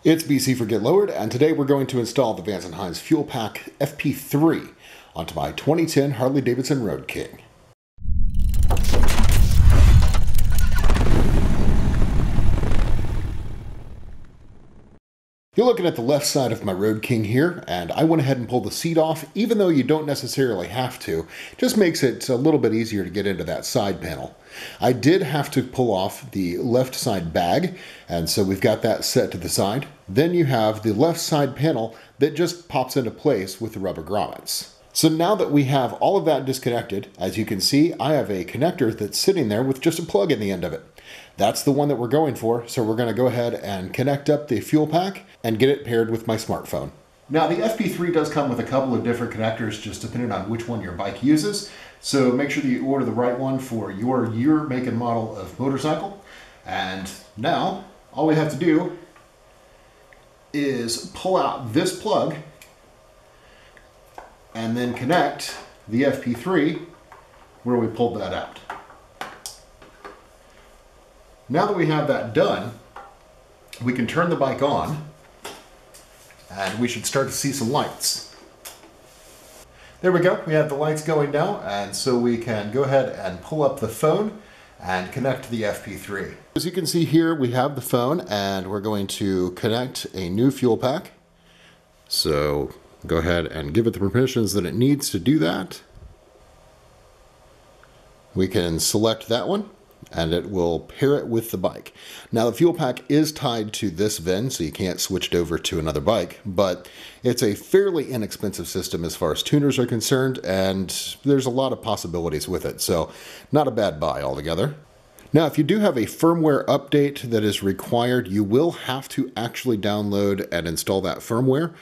It's BC for Get Lowered, and today we're going to install the Vance & Hines Fuel Pack FP3 onto my 2010 Harley-Davidson Road King. You're looking at the left side of my Road King here, and I went ahead and pulled the seat off, even though you don't necessarily have to. Just makes it a little bit easier to get into that side panel. I did have to pull off the left side bag, and so we've got that set to the side. Then you have the left side panel that just pops into place with the rubber grommets. So now that we have all of that disconnected, as you can see, I have a connector that's sitting there with just a plug in the end of it. That's the one that we're going for, so we're going to go ahead and connect up the fuel pack and get it paired with my smartphone. Now the FP3 does come with a couple of different connectors just depending on which one your bike uses, so make sure that you order the right one for your year, make, and model of motorcycle. And now all we have to do is pull out this plug and then connect the FP3 where we pulled that out. Now that we have that done, we can turn the bike on and we should start to see some lights. There we go, we have the lights going now, and so we can go ahead and pull up the phone and connect to the FP3. As you can see here, we have the phone and we're going to connect a new fuel pack. So go ahead and give it the permissions that it needs to do that. We can select that one and it will pair it with the bike. Now the fuel pack is tied to this VIN, so you can't switch it over to another bike, but it's a fairly inexpensive system as far as tuners are concerned, and there's a lot of possibilities with it, so not a bad buy altogether. Now, if you do have a firmware update that is required, you will have to actually download and install that firmware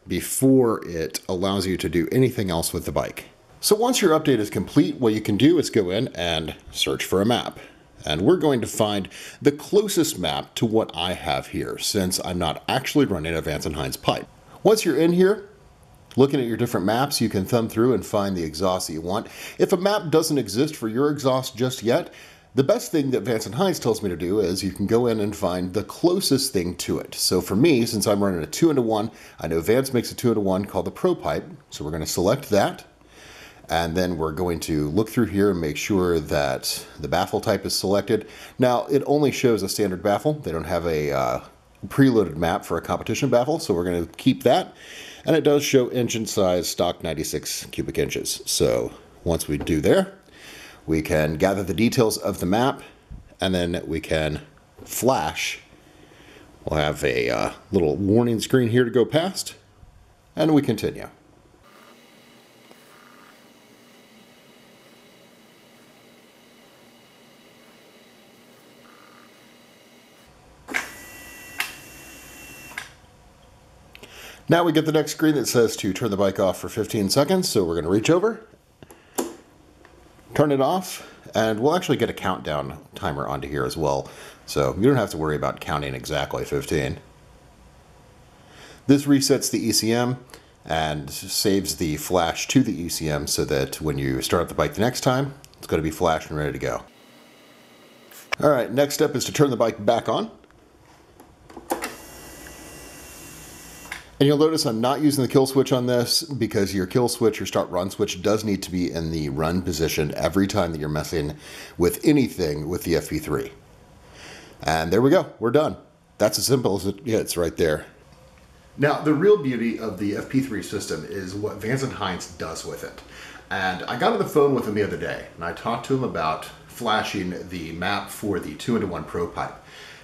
before it allows you to do anything else with the bike. So once your update is complete, what you can do is go in and search for a map. And we're going to find the closest map to what I have here, since I'm not actually running a Vance & Hines pipe. Once you're in here, looking at your different maps, you can thumb through and find the exhaust that you want. If a map doesn't exist for your exhaust just yet, the best thing that Vance & Hines tells me to do is you can go in and find the closest thing to it. So for me, since I'm running a 2-in-1, I know Vance makes a 2-in-1 called the Pro Pipe, so we're going to select that. And then we're going to look through here and make sure that the baffle type is selected. Now, it only shows a standard baffle. They don't have a preloaded map for a competition baffle, so we're going to keep that. And it does show engine size, stock 96 cubic inches. So once we do there, we can gather the details of the map, and then we can flash. We'll have a little warning screen here to go past, and we continue. Now we get the next screen that says to turn the bike off for 15 seconds, so we're going to reach over, turn it off, and we'll actually get a countdown timer onto here as well, so you don't have to worry about counting exactly 15. This resets the ECM and saves the flash to the ECM so that when you start the bike the next time, it's going to be flashed and ready to go. Alright, next step is to turn the bike back on. And you'll notice I'm not using the kill switch on this because your kill switch, your start run switch, does need to be in the run position every time that you're messing with anything with the FP3. And there we go, we're done. That's as simple as it gets right there. Now, the real beauty of the FP3 system is what Vance & Hines does with it. And I got on the phone with him the other day, and I talked to him about flashing the map for the 2-in-1 Pro Pipe.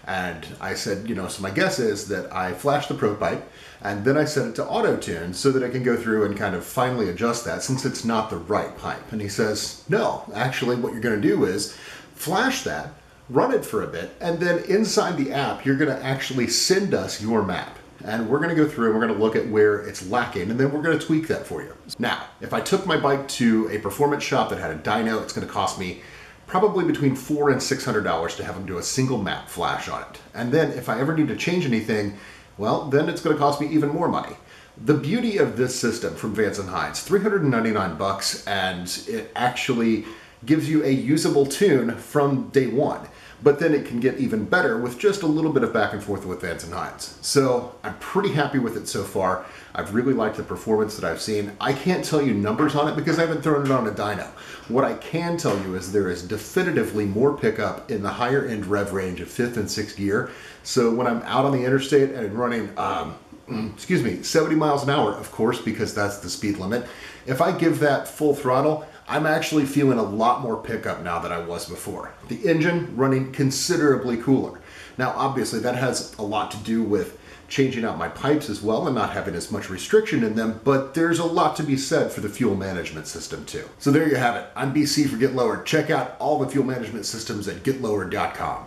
And I said, so my guess is that I flash the Pro Pipe and then I set it to auto tune so that I can go through and kind of finally adjust that since it's not the right pipe. And he says, no, actually what you're going to do is flash that, run it for a bit, and then inside the app, you're going to actually send us your map. And we're going to go through and we're going to look at where it's lacking, and then we're going to tweak that for you. Now, if I took my bike to a performance shop that had a dyno, it's going to cost me probably between $400 and $600 to have them do a single map flash on it. And then if I ever need to change anything, well, then it's going to cost me even more money. The beauty of this system from Vance & Hines, $399, and it actually gives you a usable tune from day one. but then it can get even better with just a little bit of back and forth with Vance and Hines. So I'm pretty happy with it so far. I've really liked the performance that I've seen. I can't tell you numbers on it because I haven't thrown it on a dyno. What I can tell you is there is definitively more pickup in the higher end rev range of 5th and 6th gear. So when I'm out on the interstate and running 70 miles an hour, of course, because that's the speed limit. If I give that full throttle, I'm actually feeling a lot more pickup now than I was before. The engine running considerably cooler. Now, obviously, that has a lot to do with changing out my pipes as well and not having as much restriction in them, but there's a lot to be said for the fuel management system too. So there you have it. I'm BC for Get Lowered. Check out all the fuel management systems at getlowered.com.